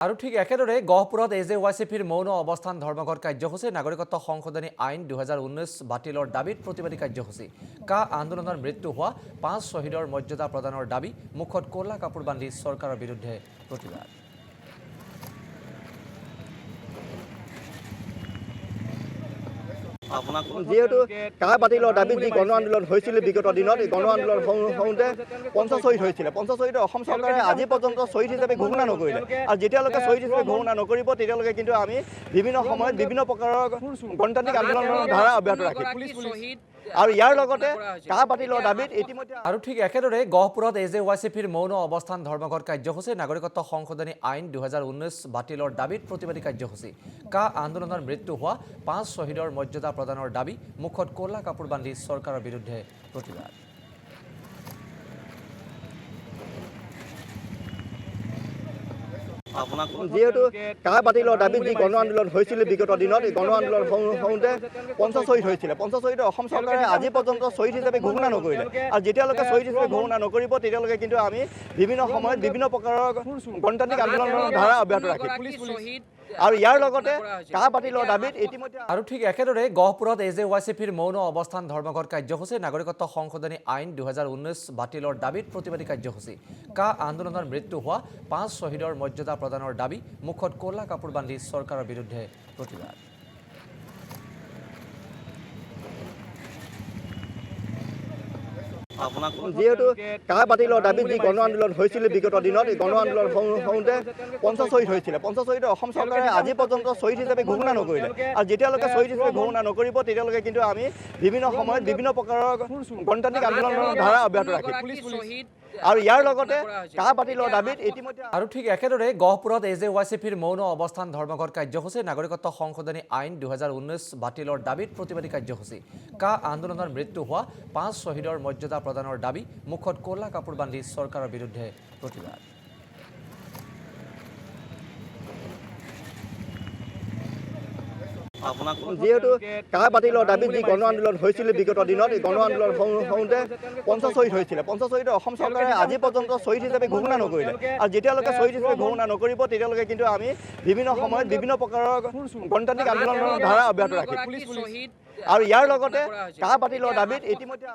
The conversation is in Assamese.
আৰু ঠিক একেদৰে গহপুৰত এজেৱাইচিপিৰ মৌন অৱস্থান ধৰ্মঘট কাৰ্যসূচী নাগৰিকত্ব সংশোধনী আইন 2019 বাতিলৰ দাবীত প্ৰতিবাদী কাৰ্যসূচী কা আন্দোলনৰ মৃত্যু হোৱা 5 শ্বহীদৰ মৰ্যাদা প্ৰদানৰ দাবী মুখত ক'লা কাপোৰ বান্ধি চৰকাৰৰ বিৰুদ্ধে প্ৰতিবাদ। যেহেতু কা বাতিলৰ দাবীত যি গণ আন্দোলন হৈছিল বিগত দিনত এই গণ আন্দোলন হওঁতে 50 শ্বহীদ হৈছিল। 50 শ্বহীদৰ অসম চৰকাৰে আজি পৰ্যন্ত শ্বহীদ হিচাপে ঘোষণা নকৰিলে আৰু যেতিয়ালৈকে শ্বহীদ হিচাপে ঘোষণা নকৰিব তেতিয়ালৈকে কিন্তু আমি বিভিন্ন সময়ত বিভিন্ন প্ৰকাৰৰ গণতান্ত্ৰিক আন্দোলনৰ ধাৰা অব্যাহত ৰাখিম। আৰু ইয়াৰ লগতে কা বাতিলৰ দাবীত ইতিমধ্যে আৰু ঠিক একেদৰে গহপুৰত এজেৱাইচিপিৰ মৌন অৱস্থান ধৰ্মঘট কাৰ্যসূচী নাগৰিকত্ব সংশোধনী আইন 2019 বাতিলৰ দাবীত প্ৰতিবাদী কাৰ্যসূচী কা আন্দোলনৰ মৃত্যু হোৱা 5 শ্বহীদৰ মৰ্যাদা প্ৰদানৰ দাবী মুখত ক'লা কাপোৰ বান্ধি চৰকাৰৰ বিৰুদ্ধে প্ৰতিবাদ। যেহেতু কা বাতিলৰ দাবীত যি গণ আন্দোলন হৈছিল বিগত দিনত এই গণ আন্দোলন হওঁতে 50 শ্বহীদ হৈছিল। 50 শ্বহীদৰ অসম চৰকাৰে আজি পৰ্যন্ত শ্বহীদ হিচাপে ঘোষণা নকৰিলে আৰু যেতিয়ালৈকে শ্বহীদ হিচাপে ঘোষণা নকৰিব তেতিয়ালৈকে কিন্তু আমি বিভিন্ন সময়ত বিভিন্ন প্ৰকাৰৰ গণতান্ত্ৰিক আন্দোলনৰ ধাৰা অব্যাহত ৰাখিম। আৰু ইয়াৰ লগতে কা বাতিলৰ দাবীত ইতিমধ্যে আৰু ঠিক একেদৰে গহপুৰত এজেৱাইচিপিৰ মৌন অৱস্থান ধৰ্মঘট কাৰ্যসূচী নাগৰিকত্ব সংশোধনী আইন 2019 বাতিলৰ দাবীত প্ৰতিবাদী কাৰ্যসূচী কা আন্দোলনৰ মৃত্যু হোৱা 5 শ্বহীদৰ মৰ্যাদা প্ৰদানৰ দাবী মুখত ক'লা কাপোৰ বান্ধি চৰকাৰৰ বিৰুদ্ধে প্ৰতিবাদ। যেহেতু কা বাতিলৰ দাবীত যি গণ আন্দোলন হৈছিল বিগত দিনত এই গণ আন্দোলন হওঁতে 50 শ্বহীদ হৈছিল। 50 শ্বহীদৰ অসম চৰকাৰে আজি পৰ্যন্ত শ্বহীদ হিচাপে ঘোষণা নকৰিলে আৰু যেতিয়ালৈকে শ্বহীদ হিচাপে ঘোষণা নকৰিব তেতিয়ালৈকে কিন্তু আমি বিভিন্ন সময়ত বিভিন্ন প্ৰকাৰৰ গণতান্ত্ৰিক আন্দোলনৰ ধাৰা অব্যাহত ৰাখিম। আৰু ইয়াৰ লগতে কা বাতিলৰ দাবীত ইতিমধ্যে আৰু ঠিক একেদৰে গহপুৰত এজেৱাইচিপিৰ মৌন অৱস্থান ধৰ্মঘট কাৰ্যসূচী নাগৰিকত্ব সংশোধনী আইন 2019 বাতিলৰ দাবীত প্ৰতিবাদী কাৰ্যসূচী কা আন্দোলনৰ মৃত্যু হোৱা 5 শ্বহীদৰ মৰ্যাদা প্ৰদানৰ দাবী মুখত ক'লা কাপোৰ বান্ধি চৰকাৰৰ বিৰুদ্ধে প্ৰতিবাদ। যেহেতু কা বাতিলৰ দাবীত যি গণ আন্দোলন হৈছিল বিগত দিনত এই গণ আন্দোলন হওঁতে 50 শ্বহীদ হৈছিল। 50 শ্বহীদৰ অসম চৰকাৰে আজি পৰ্যন্ত শ্বহীদ হিচাপে ঘোষণা নকৰিলে আৰু যেতিয়ালৈকে শ্বহীদ হিচাপে ঘোষণা নকৰিব তেতিয়ালৈকে কিন্তু আমি বিভিন্ন সময়ত বিভিন্ন প্ৰকাৰৰ গণতান্ত্ৰিক আন্দোলনৰ ধাৰা অব্যাহত ৰাখিম। আৰু ইয়াৰ লগতে কা বাতিলৰ দাবীত ইতিমধ্যে